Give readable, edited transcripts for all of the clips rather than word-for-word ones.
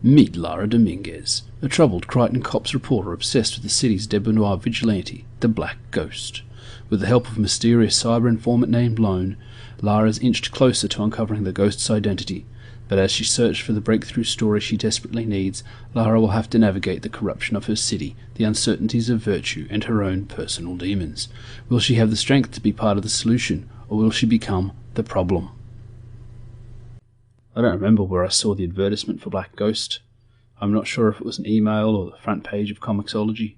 Meet Lara Dominguez, a troubled Crichton cops reporter obsessed with the city's debonair vigilante, the Black Ghost. With the help of a mysterious cyber informant named Lone, Lara's inched closer to uncovering the ghost's identity, but as she searched for the breakthrough story she desperately needs, Lara will have to navigate the corruption of her city, the uncertainties of virtue, and her own personal demons. Will she have the strength to be part of the solution, or will she become the problem? I don't remember where I saw the advertisement for Black Ghost. I'm not sure if it was an email or the front page of Comixology.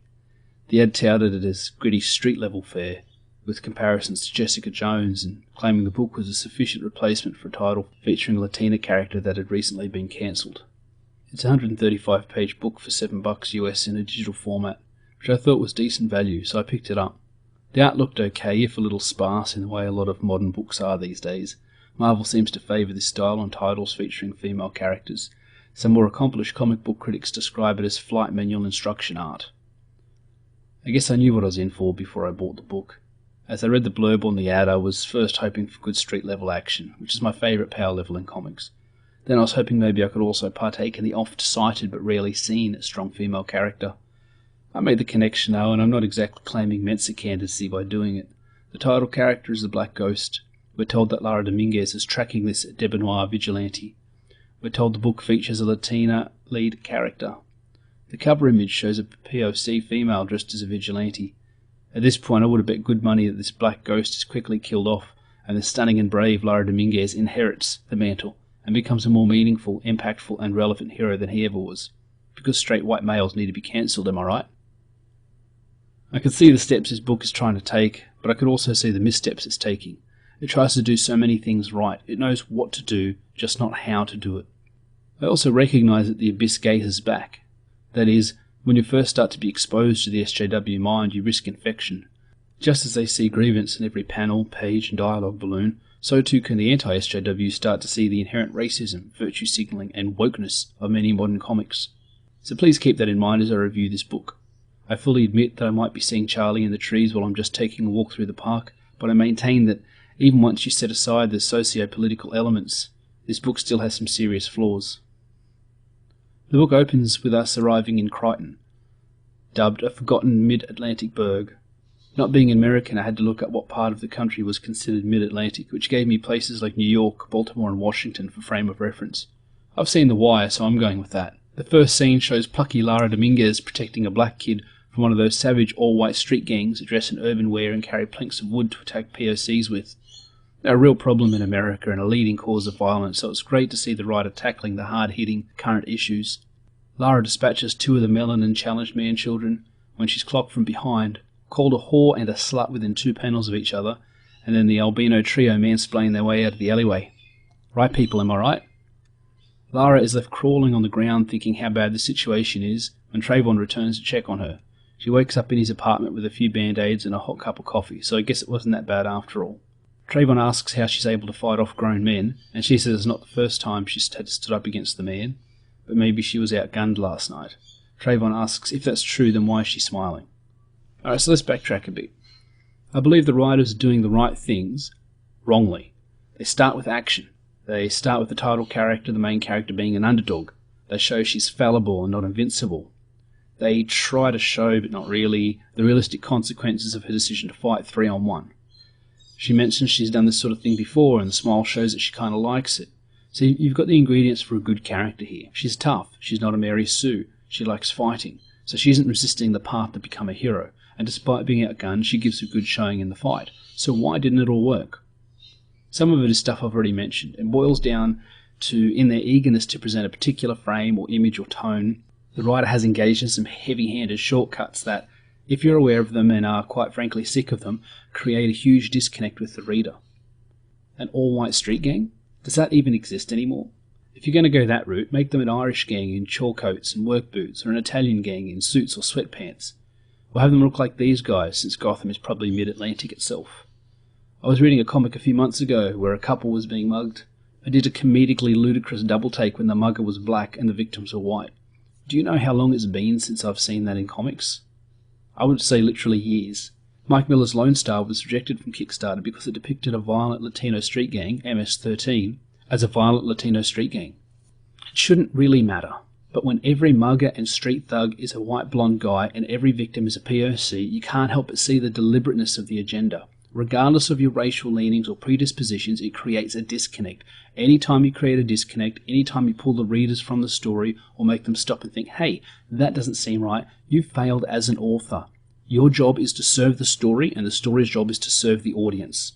The ad touted it as gritty street-level fare, with comparisons to Jessica Jones, and claiming the book was a sufficient replacement for a title featuring a Latina character that had recently been cancelled. It's a 135-page book for $7 US in a digital format, which I thought was decent value, so I picked it up. The art looked okay, if a little sparse in the way a lot of modern books are these days. Marvel seems to favour this style on titles featuring female characters. Some more accomplished comic book critics describe it as flight manual instruction art. I guess I knew what I was in for before I bought the book. As I read the blurb on the ad, I was first hoping for good street-level action, which is my favourite power level in comics. Then I was hoping maybe I could also partake in the oft-cited but rarely seen strong female character. I made the connection though, and I'm not exactly claiming Mensa candidacy by doing it. The title character is the Black Ghost. We're told that Lara Dominguez is tracking this debonair vigilante. We're told the book features a Latina lead character. The cover image shows a POC female dressed as a vigilante. At this point I would have bet good money that this Black Ghost is quickly killed off, and the stunning and brave Lara Dominguez inherits the mantle and becomes a more meaningful, impactful and relevant hero than he ever was. Because straight white males need to be cancelled, am I right? I can see the steps this book is trying to take, but I could also see the missteps it's taking. It tries to do so many things right. It knows what to do, just not how to do it. I also recognise that the Abyss Gate is back. That is, when you first start to be exposed to the SJW mind, you risk infection. Just as they see grievance in every panel, page and dialogue balloon, so too can the anti-SJW start to see the inherent racism, virtue signalling and wokeness of many modern comics. So please keep that in mind as I review this book. I fully admit that I might be seeing Charlie in the trees while I'm just taking a walk through the park, but I maintain that even once you set aside the socio-political elements, this book still has some serious flaws. The book opens with us arriving in Crichton, dubbed a forgotten mid-Atlantic burg. Not being American, I had to look up what part of the country was considered mid-Atlantic, which gave me places like New York, Baltimore and Washington for frame of reference. I've seen The Wire, so I'm going with that. The first scene shows plucky Lara Dominguez protecting a black kid from one of those savage all-white street gangs that dress in urban wear and carry planks of wood to attack POCs with. They're a real problem in America and a leading cause of violence, so it's great to see the writer tackling the hard-hitting current issues. Lara dispatches two of the melanin challenged man children when she's clocked from behind, called a whore and a slut within 2 panels of each other, and then the albino trio mansplain their way out of the alleyway. Right people, am I right? Lara is left crawling on the ground thinking how bad the situation is when Trayvon returns to check on her. She wakes up in his apartment with a few band-aids and a hot cup of coffee, so I guess it wasn't that bad after all. Trayvon asks how she's able to fight off grown men, and she says it's not the first time she's had stood up against the man, but maybe she was outgunned last night. Trayvon asks if that's true, then why is she smiling? Alright, so let's backtrack a bit. I believe the writers are doing the right things wrongly. They start with action. They start with the title character, the main character, being an underdog. They show she's fallible and not invincible. They try to show, but not really, the realistic consequences of her decision to fight 3-on-1. She mentions she's done this sort of thing before, and the smile shows that she kind of likes it. So you've got the ingredients for a good character here. She's tough. She's not a Mary Sue. She likes fighting. So she isn't resisting the path to become a hero. And despite being outgunned, she gives a good showing in the fight. So why didn't it all work? Some of it is stuff I've already mentioned, and boils down to, in their eagerness to present a particular frame or image or tone, the writer has engaged in some heavy-handed shortcuts that, if you're aware of them and are quite frankly sick of them, create a huge disconnect with the reader. An all-white street gang? Does that even exist anymore? If you're going to go that route, make them an Irish gang in chore coats and work boots, or an Italian gang in suits or sweatpants. Or have them look like these guys, since Gotham is probably mid-Atlantic itself. I was reading a comic a few months ago where a couple was being mugged. I did a comedically ludicrous double take when the mugger was black and the victims were white. Do you know how long it's been since I've seen that in comics? I would say literally years. Mike Miller's Lone Star was rejected from Kickstarter because it depicted a violent Latino street gang, MS-13, as a violent Latino street gang. It shouldn't really matter. But when every mugger and street thug is a white blonde guy and every victim is a POC, you can't help but see the deliberateness of the agenda. Regardless of your racial leanings or predispositions, it creates a disconnect. Anytime you create a disconnect, anytime you pull the readers from the story or make them stop and think, hey, that doesn't seem right, you've failed as an author. Your job is to serve the story, and the story's job is to serve the audience.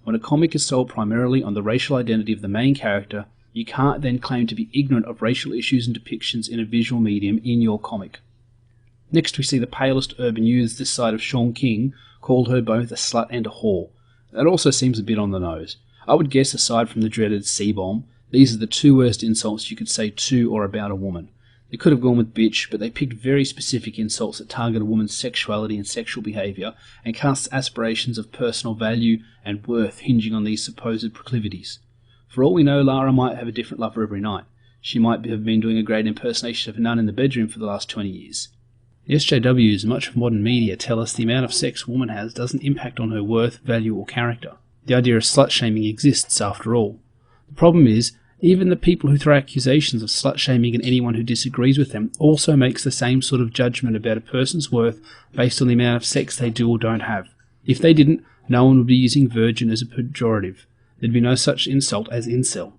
When a comic is sold primarily on the racial identity of the main character, you can't then claim to be ignorant of racial issues and depictions in a visual medium in your comic. Next we see the palest urban youths this side of Sean King called her both a slut and a whore. That also seems a bit on the nose. I would guess, aside from the dreaded C-bomb, these are the two worst insults you could say to or about a woman. They could have gone with bitch, but they picked very specific insults that target a woman's sexuality and sexual behaviour, and cast aspirations of personal value and worth hinging on these supposed proclivities. For all we know, Lara might have a different lover every night. She might have been doing a great impersonation of a nun in the bedroom for the last 20 years. The SJWs, much of modern media, tell us the amount of sex a woman has doesn't impact on her worth, value or character. The idea of slut-shaming exists, after all. The problem is, even the people who throw accusations of slut-shaming at anyone who disagrees with them also makes the same sort of judgment about a person's worth based on the amount of sex they do or don't have. If they didn't, no one would be using virgin as a pejorative. There'd be no such insult as incel.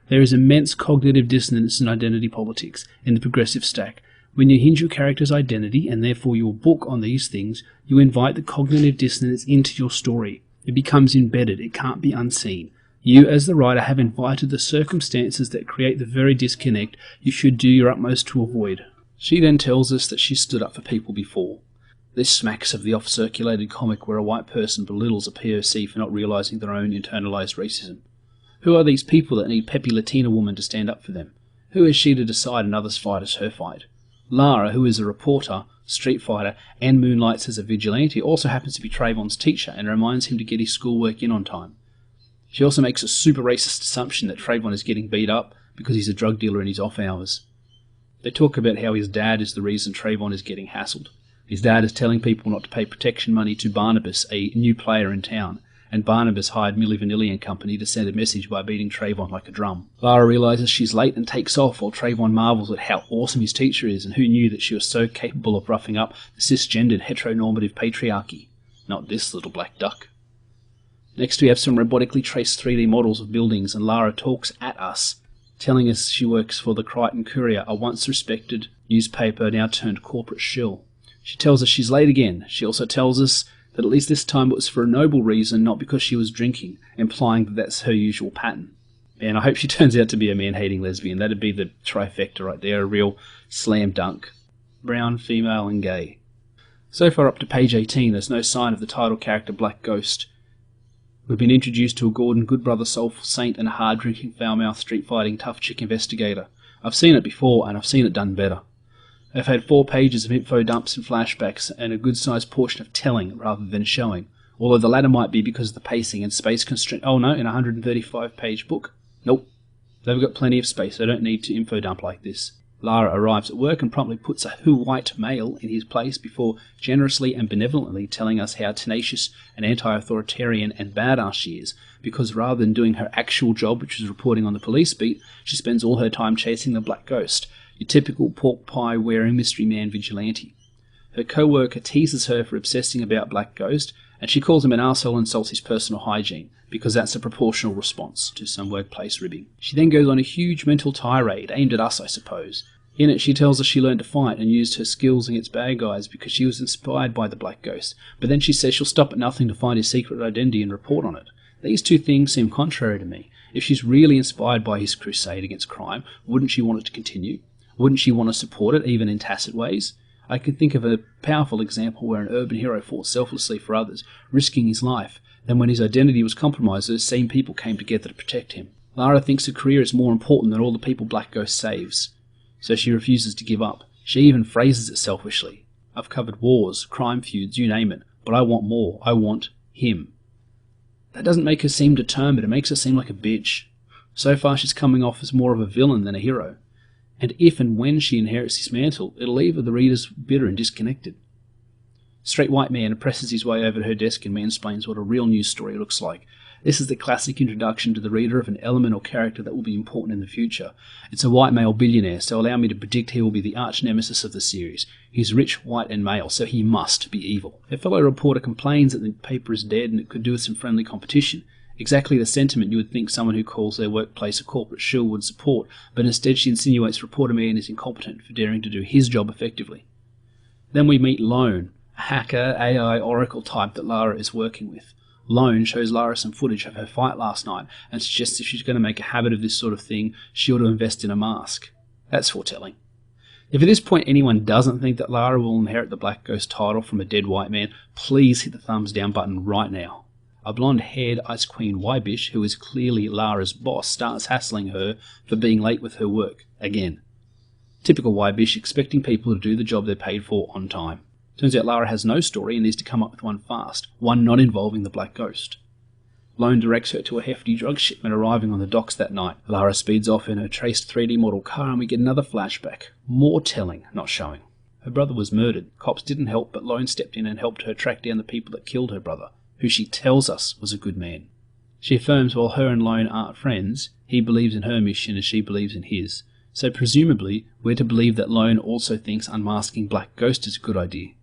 There is immense cognitive dissonance in identity politics in the progressive stack. When you hinge your character's identity, and therefore your book, on these things, you invite the cognitive dissonance into your story. It becomes embedded, it can't be unseen. You, as the writer, have invited the circumstances that create the very disconnect you should do your utmost to avoid. She then tells us that she stood up for people before. This smacks of the off-circulated comic where a white person belittles a POC for not realising their own internalised racism. Who are these people that need peppy Latina woman to stand up for them? Who is she to decide another's fight is her fight? Lara, who is a reporter, street fighter, and moonlights as a vigilante, also happens to be Trayvon's teacher and reminds him to get his schoolwork in on time. She also makes a super racist assumption that Trayvon is getting beat up because he's a drug dealer in his off hours. They talk about how his dad is the reason Trayvon is getting hassled. His dad is telling people not to pay protection money to Barnabas, a new player in town, and Barnabas hired Milli Vanilli and Company to send a message by beating Trayvon like a drum. Lara realises she's late and takes off while Trayvon marvels at how awesome his teacher is and who knew that she was so capable of roughing up the cisgendered heteronormative patriarchy. Not this little black duck. Next we have some robotically traced 3D models of buildings, and Lara talks at us, telling us she works for the Crichton Courier, a once respected newspaper now turned corporate shill. She tells us she's late again. She also tells us that at least this time it was for a noble reason, not because she was drinking, implying that that's her usual pattern. And I hope she turns out to be a man-hating lesbian. That'd be the trifecta right there, a real slam dunk. Brown, female and gay. So far up to page 18, there's no sign of the title character Black Ghost. We've been introduced to a Gordon Goodbrother soulful saint and a hard-drinking, foul-mouthed, street-fighting, tough chick investigator. I've seen it before, and I've seen it done better. I've had 4 pages of info dumps and flashbacks, and a good-sized portion of telling rather than showing, although the latter might be because of the pacing and space constraint. Oh no, in a 135-page book? Nope. They've got plenty of space, they don't need to info dump like this. Lara arrives at work and promptly puts a white male in his place before generously and benevolently telling us how tenacious and anti-authoritarian and badass she is, because rather than doing her actual job, which is reporting on the police beat, she spends all her time chasing the Black Ghost, your typical pork pie wearing mystery man vigilante. Her co-worker teases her for obsessing about Black Ghost, and she calls him an arsehole and insults his personal hygiene, because that's a proportional response to some workplace ribbing. She then goes on a huge mental tirade, aimed at us I suppose. In it she tells us she learned to fight and used her skills against bad guys because she was inspired by the Black Ghost, but then she says she'll stop at nothing to find his secret identity and report on it. These two things seem contrary to me. If she's really inspired by his crusade against crime, wouldn't she want it to continue? Wouldn't she want to support it, even in tacit ways? I can think of a powerful example where an urban hero fought selflessly for others, risking his life. Then when his identity was compromised, those same people came together to protect him. Lara thinks her career is more important than all the people Black Ghost saves, so she refuses to give up. She even phrases it selfishly. I've covered wars, crime feuds, you name it, but I want more. I want him. That doesn't make her seem determined, it makes her seem like a bitch. So far she's coming off as more of a villain than a hero. And if and when she inherits this mantle, it'll leave the readers bitter and disconnected. Straight white man presses his way over to her desk and mansplains what a real news story looks like. This is the classic introduction to the reader of an element or character that will be important in the future. It's a white male billionaire, so allow me to predict he will be the arch nemesis of the series. He's rich, white and male, so he must be evil. A fellow reporter complains that the paper is dead and it could do with some friendly competition. Exactly the sentiment you would think someone who calls their workplace a corporate shill would support, but instead she insinuates reporter man is incompetent for daring to do his job effectively. Then we meet Lone, a hacker, AI, oracle type that Lara is working with. Lone shows Lara some footage of her fight last night and suggests if she's going to make a habit of this sort of thing, she ought to invest in a mask. That's foretelling. If at this point anyone doesn't think that Lara will inherit the Black Ghost title from a dead white man, please hit the thumbs down button right now. A blonde-haired Ice Queen Wybish, who is clearly Lara's boss, starts hassling her for being late with her work, again. Typical Wybish, expecting people to do the job they're paid for on time. Turns out Lara has no story and needs to come up with one fast, one not involving the Black Ghost. Lone directs her to a hefty drug shipment arriving on the docks that night. Lara speeds off in her traced 3D model car and we get another flashback. More telling, not showing. Her brother was murdered. Cops didn't help, but Lone stepped in and helped her track down the people that killed her brother, who she tells us was a good man. She affirms while her and Lone aren't friends, he believes in her mission and she believes in his. So presumably, we're to believe that Lone also thinks unmasking Black Ghost is a good idea.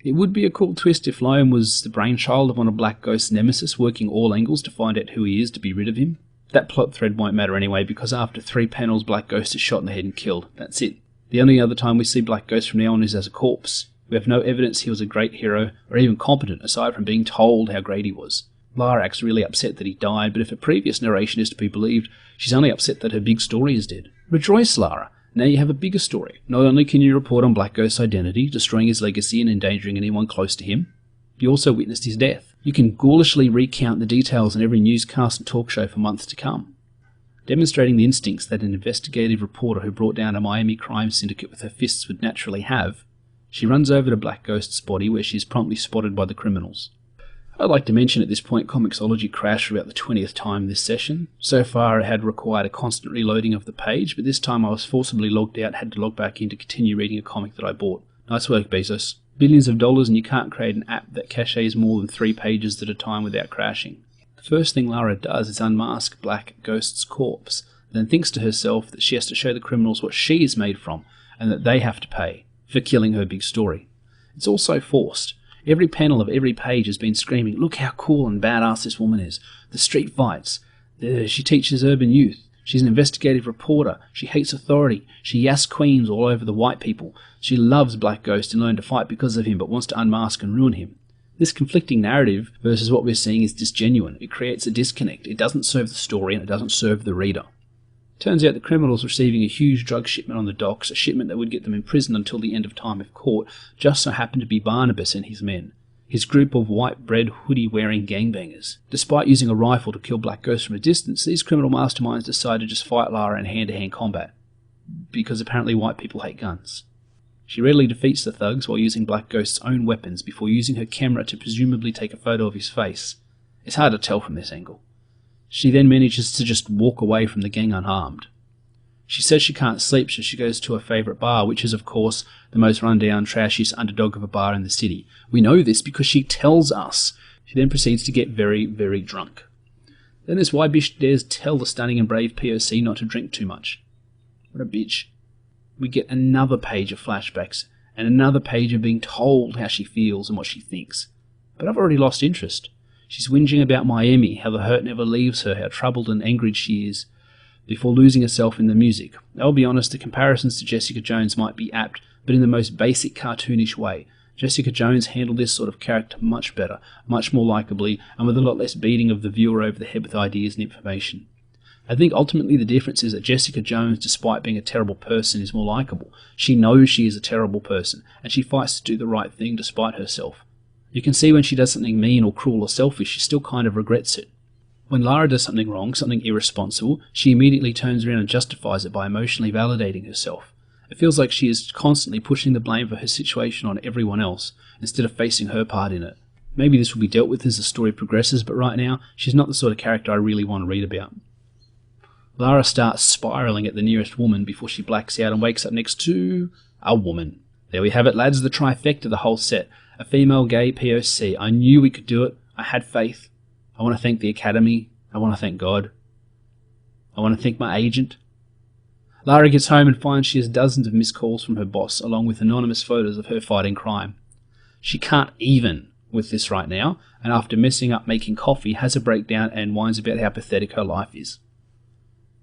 It would be a cool twist if Lone was the brainchild of one of Black Ghost's nemesis, working all angles to find out who he is to be rid of him. That plot thread won't matter anyway, because after 3 panels Black Ghost is shot in the head and killed. That's it. The only other time we see Black Ghost from now on is as a corpse. We have no evidence he was a great hero, or even competent, aside from being told how great he was. Lara acts really upset that he died, but if a previous narration is to be believed, she's only upset that her big story is dead. Rejoice, Lara! Now you have a bigger story. Not only can you report on Black Ghost's identity, destroying his legacy and endangering anyone close to him, you also witnessed his death. You can ghoulishly recount the details in every newscast and talk show for months to come, demonstrating the instincts that an investigative reporter who brought down a Miami crime syndicate with her fists would naturally have. She runs over to Black Ghost's body where she is promptly spotted by the criminals. I'd like to mention at this point Comixology crashed for about the 20th time this session. So far it had required a constant reloading of the page, but this time I was forcibly logged out and had to log back in to continue reading a comic that I bought. Nice work, Bezos. Billions of dollars and you can't create an app that caches more than 3 pages at a time without crashing. The first thing Lara does is unmask Black Ghost's corpse, then thinks to herself that she has to show the criminals what she is made from, and that they have to pay for killing her big story. It's all so forced. Every panel of every page has been screaming, look how cool and badass this woman is. The street fights. She teaches urban youth. She's an investigative reporter. She hates authority. She yas queens all over the white people. She loves Black Ghost and learned to fight because of him, but wants to unmask and ruin him. This conflicting narrative versus what we're seeing is disgenuine. It creates a disconnect. It doesn't serve the story and it doesn't serve the reader. Turns out the criminals receiving a huge drug shipment on the docks, a shipment that would get them in prison until the end of time if caught, just so happened to be Barnabas and his men, his group of white-bread, hoodie-wearing gangbangers. Despite using a rifle to kill Black Ghost from a distance, these criminal masterminds decide to just fight Lara in hand-to-hand combat, because apparently white people hate guns. She readily defeats the thugs while using Black Ghost's own weapons before using her camera to presumably take a photo of his face. It's hard to tell from this angle. She then manages to just walk away from the gang unharmed. She says she can't sleep, so she goes to her favourite bar, which is, of course, the most run-down, trashiest underdog of a bar in the city. We know this because she tells us. She then proceeds to get very, very drunk. Then this Wybish dares tell the stunning and brave POC not to drink too much. What a bitch. We get another page of flashbacks, and another page of being told how she feels and what she thinks. But I've already lost interest. She's whinging about Miami, how the hurt never leaves her, how troubled and angered she is, before losing herself in the music. I'll be honest, the comparisons to Jessica Jones might be apt, but in the most basic cartoonish way. Jessica Jones handled this sort of character much better, much more likeably, and with a lot less beating of the viewer over the head with ideas and information. I think ultimately the difference is that Jessica Jones, despite being a terrible person, is more likeable. She knows she is a terrible person, and she fights to do the right thing despite herself. You can see when she does something mean or cruel or selfish, she still kind of regrets it. When Lara does something wrong, something irresponsible, she immediately turns around and justifies it by emotionally validating herself. It feels like she is constantly pushing the blame for her situation on everyone else, instead of facing her part in it. Maybe this will be dealt with as the story progresses, but right now, she's not the sort of character I really want to read about. Lara starts spiralling at the nearest woman before she blacks out and wakes up next to a woman. There we have it, lads, the trifecta, the whole set. A female gay POC. I knew we could do it. I had faith. I want to thank the Academy. I want to thank God. I want to thank my agent. Lara gets home and finds she has dozens of missed calls from her boss, along with anonymous photos of her fighting crime. She can't even with this right now, and after messing up making coffee, has a breakdown and whines about how pathetic her life is.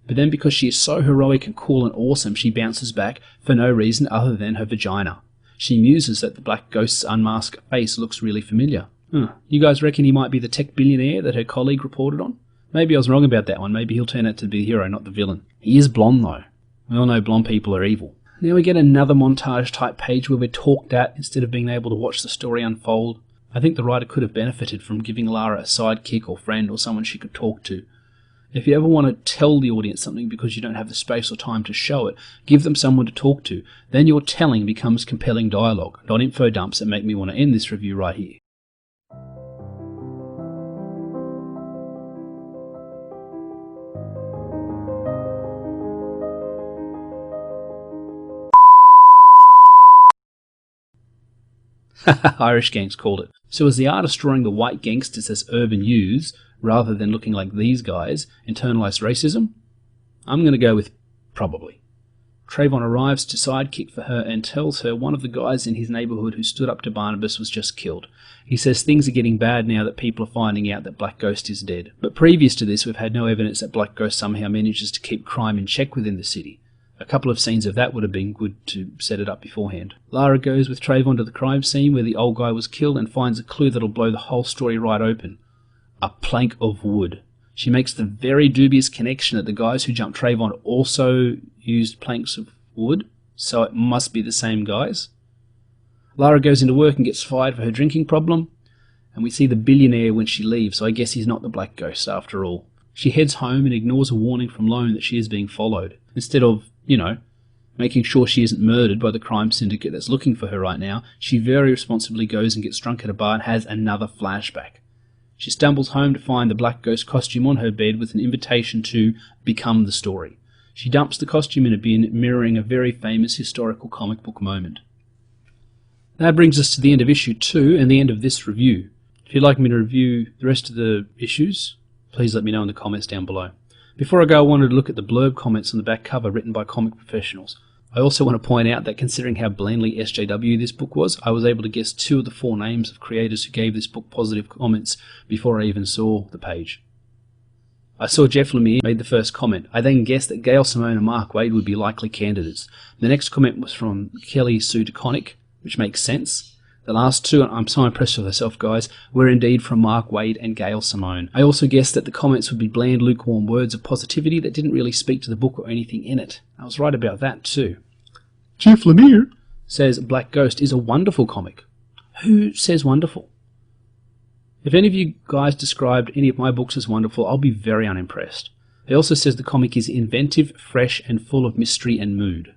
But then because she is so heroic and cool and awesome, she bounces back for no reason other than her vagina. She muses that the black ghost's unmasked face looks really familiar. You guys reckon he might be the tech billionaire that her colleague reported on? Maybe I was wrong about that one. Maybe he'll turn out to be the hero, not the villain. He is blonde though. We all know blonde people are evil. Now we get another montage type page where we're talked at instead of being able to watch the story unfold. I think the writer could have benefited from giving Lara a sidekick or friend or someone she could talk to. If you ever want to tell the audience something because you don't have the space or time to show it, give them someone to talk to. Then your telling becomes compelling dialogue, not info dumps that make me want to end this review right here. Irish Gangs called it. So is the artist drawing the white gangsters as urban youths, rather than looking like these guys, internalized racism? I'm going to go with probably. Trayvon arrives to sidekick for her and tells her one of the guys in his neighbourhood who stood up to Barnabas was just killed. He says things are getting bad now that people are finding out that Black Ghost is dead. But previous to this, we've had no evidence that Black Ghost somehow manages to keep crime in check within the city. A couple of scenes of that would have been good to set it up beforehand. Lara goes with Trayvon to the crime scene where the old guy was killed and finds a clue that'll blow the whole story right open. A plank of wood. She makes the very dubious connection that the guys who jumped Trayvon also used planks of wood, so it must be the same guys. Lara goes into work and gets fired for her drinking problem, and we see the billionaire when she leaves, so I guess he's not the Black Ghost after all. She heads home and ignores a warning from Lone that she is being followed. Instead of, making sure she isn't murdered by the crime syndicate that's looking for her right now, she very responsibly goes and gets drunk at a bar and has another flashback. She stumbles home to find the Black Ghost costume on her bed with an invitation to become the story. She dumps the costume in a bin, mirroring a very famous historical comic book moment. That brings us to the end of issue 2 and the end of this review. If you'd like me to review the rest of the issues, please let me know in the comments down below. Before I go, I wanted to look at the blurb comments on the back cover written by comic professionals. I also want to point out that considering how blandly SJW this book was, I was able to guess 2 of the 4 names of creators who gave this book positive comments before I even saw the page. I saw Jeff Lemire made the first comment. I then guessed that Gail Simone and Mark Waid would be likely candidates. The next comment was from Kelly Sue DeConnick, which makes sense. The last 2, and I'm so impressed with myself guys, were indeed from Mark Waid and Gail Simone. I also guessed that the comments would be bland, lukewarm words of positivity that didn't really speak to the book or anything in it. I was right about that too. Jeff Lemire says Black Ghost is a wonderful comic. Who says wonderful? If any of you guys described any of my books as wonderful, I'll be very unimpressed. He also says the comic is inventive, fresh, and full of mystery and mood.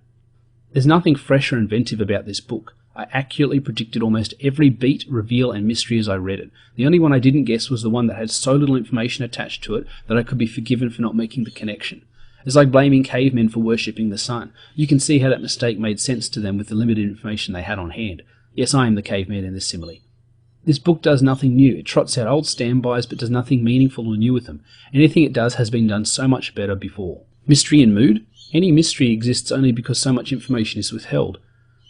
There's nothing fresh or inventive about this book. I accurately predicted almost every beat, reveal, and mystery as I read it. The only one I didn't guess was the one that had so little information attached to it that I could be forgiven for not making the connection. It's like blaming cavemen for worshipping the sun. You can see how that mistake made sense to them with the limited information they had on hand. Yes, I am the caveman in this simile. This book does nothing new. It trots out old standbys but does nothing meaningful or new with them. Anything it does has been done so much better before. Mystery and mood? Any mystery exists only because so much information is withheld.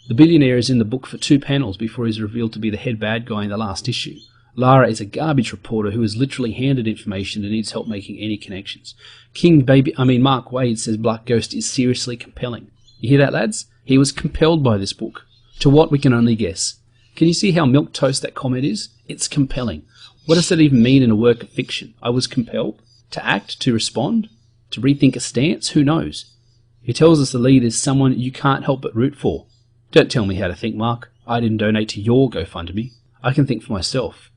The billionaire is in the book for 2 panels before he's revealed to be the head bad guy in the last issue. Lara is a garbage reporter who is literally handed information and needs help making any connections. Mark Waid says Black Ghost is seriously compelling. You hear that, lads? He was compelled by this book. To what, we can only guess. Can you see how milquetoast that comment is? It's compelling. What does that even mean in a work of fiction? I was compelled? To act? To respond? To rethink a stance? Who knows? He tells us the lead is someone you can't help but root for. Don't tell me how to think, Mark. I didn't donate to your GoFundMe. I can think for myself.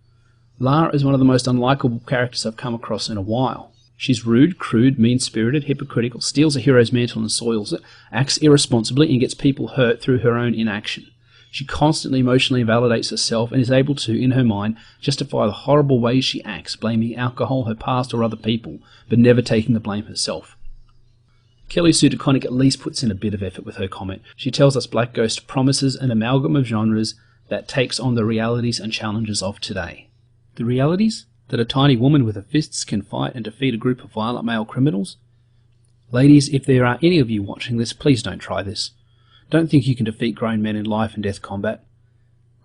Lara is one of the most unlikable characters I've come across in a while. She's rude, crude, mean-spirited, hypocritical, steals a hero's mantle and soils it, acts irresponsibly and gets people hurt through her own inaction. She constantly emotionally validates herself and is able to, in her mind, justify the horrible ways she acts, blaming alcohol, her past or other people, but never taking the blame herself. Kelly Sue DeConnick at least puts in a bit of effort with her comment. She tells us Black Ghost promises an amalgam of genres that takes on the realities and challenges of today. The realities? That a tiny woman with her fists can fight and defeat a group of violent male criminals? Ladies, if there are any of you watching this, please don't try this. Don't think you can defeat grown men in life and death combat.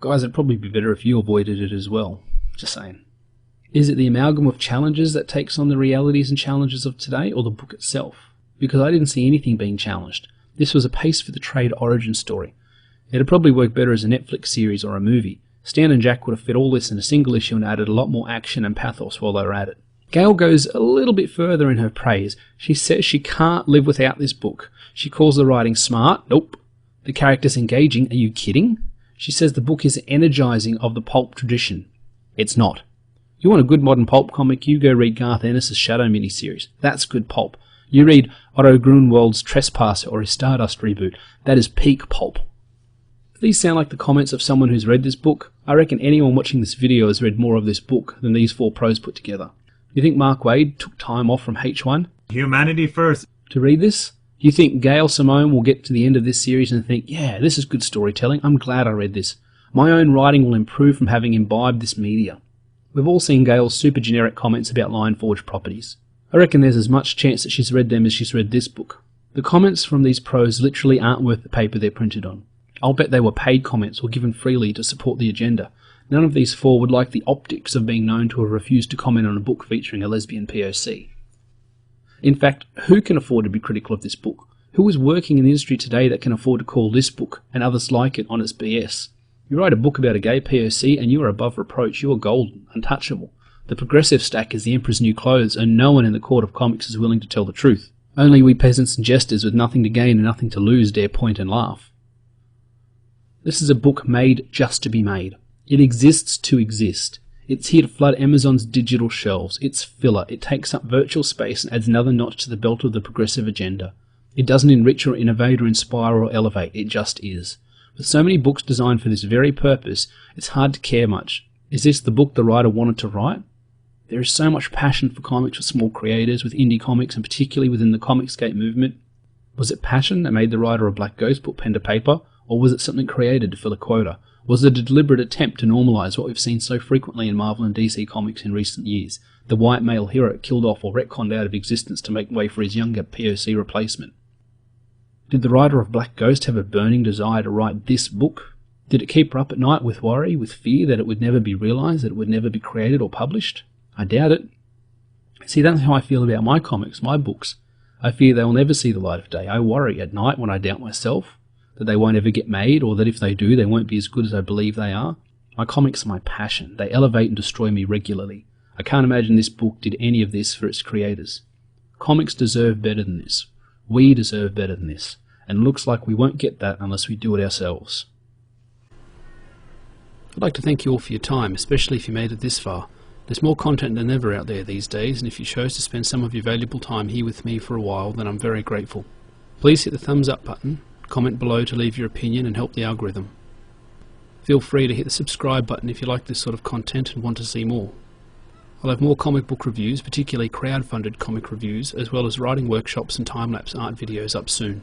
Guys, it'd probably be better if you avoided it as well. Just saying. Is it the amalgam of challenges that takes on the realities and challenges of today, or the book itself? Because I didn't see anything being challenged. This was a pace for the trade origin story. It'd probably work better as a Netflix series or a movie. Stan and Jack would have fit all this in a single issue and added a lot more action and pathos while they were at it. Gail goes a little bit further in her praise. She says she can't live without this book. She calls the writing smart. Nope. The characters engaging. Are you kidding? She says the book is energizing of the pulp tradition. It's not. You want a good modern pulp comic, you go read Garth Ennis' Shadow miniseries. That's good pulp. You read Otto Grunwald's Trespasser or his Stardust reboot. That is peak pulp. If these sound like the comments of someone who's read this book, I reckon anyone watching this video has read more of this book than these four pros put together. You think Mark Waid took time off from H1? Humanity first. To read this? You think Gail Simone will get to the end of this series and think, yeah, this is good storytelling, I'm glad I read this. My own writing will improve from having imbibed this media. We've all seen Gail's super generic comments about Lionforge properties. I reckon there's as much chance that she's read them as she's read this book. The comments from these pros literally aren't worth the paper they're printed on. I'll bet they were paid comments or given freely to support the agenda. None of these four would like the optics of being known to have refused to comment on a book featuring a lesbian POC. In fact, who can afford to be critical of this book? Who is working in the industry today that can afford to call this book and others like it on its BS? You write a book about a gay POC and you are above reproach. You are golden, untouchable. The progressive stack is the Emperor's new clothes, and no one in the court of comics is willing to tell the truth. Only we peasants and jesters with nothing to gain and nothing to lose dare point and laugh. This is a book made just to be made. It exists to exist. It's here to flood Amazon's digital shelves. It's filler. It takes up virtual space and adds another notch to the belt of the progressive agenda. It doesn't enrich or innovate or inspire or elevate. It just is. With so many books designed for this very purpose, it's hard to care much. Is this the book the writer wanted to write? There is so much passion for comics for small creators, with indie comics and particularly within the Comicscape movement. Was it passion that made the writer of Black Ghost put pen to paper, or was it something created to fill a quota? Was it a deliberate attempt to normalise what we've seen so frequently in Marvel and DC comics in recent years? The white male hero killed off or retconned out of existence to make way for his younger POC replacement. Did the writer of Black Ghost have a burning desire to write this book? Did it keep her up at night with worry, with fear that it would never be realised, that it would never be created or published? I doubt it. See, that's how I feel about my comics, my books. I fear they will never see the light of day. I worry at night when I doubt myself, that they won't ever get made, or that if they do, they won't be as good as I believe they are. My comics are my passion. They elevate and destroy me regularly. I can't imagine this book did any of this for its creators. Comics deserve better than this. We deserve better than this. And it looks like we won't get that unless we do it ourselves. I'd like to thank you all for your time, especially if you made it this far. There's more content than ever out there these days, and if you chose to spend some of your valuable time here with me for a while, then I'm very grateful. Please hit the thumbs up button, comment below to leave your opinion and help the algorithm. Feel free to hit the subscribe button if you like this sort of content and want to see more. I'll have more comic book reviews, particularly crowd-funded comic reviews, as well as writing workshops and time-lapse art videos up soon.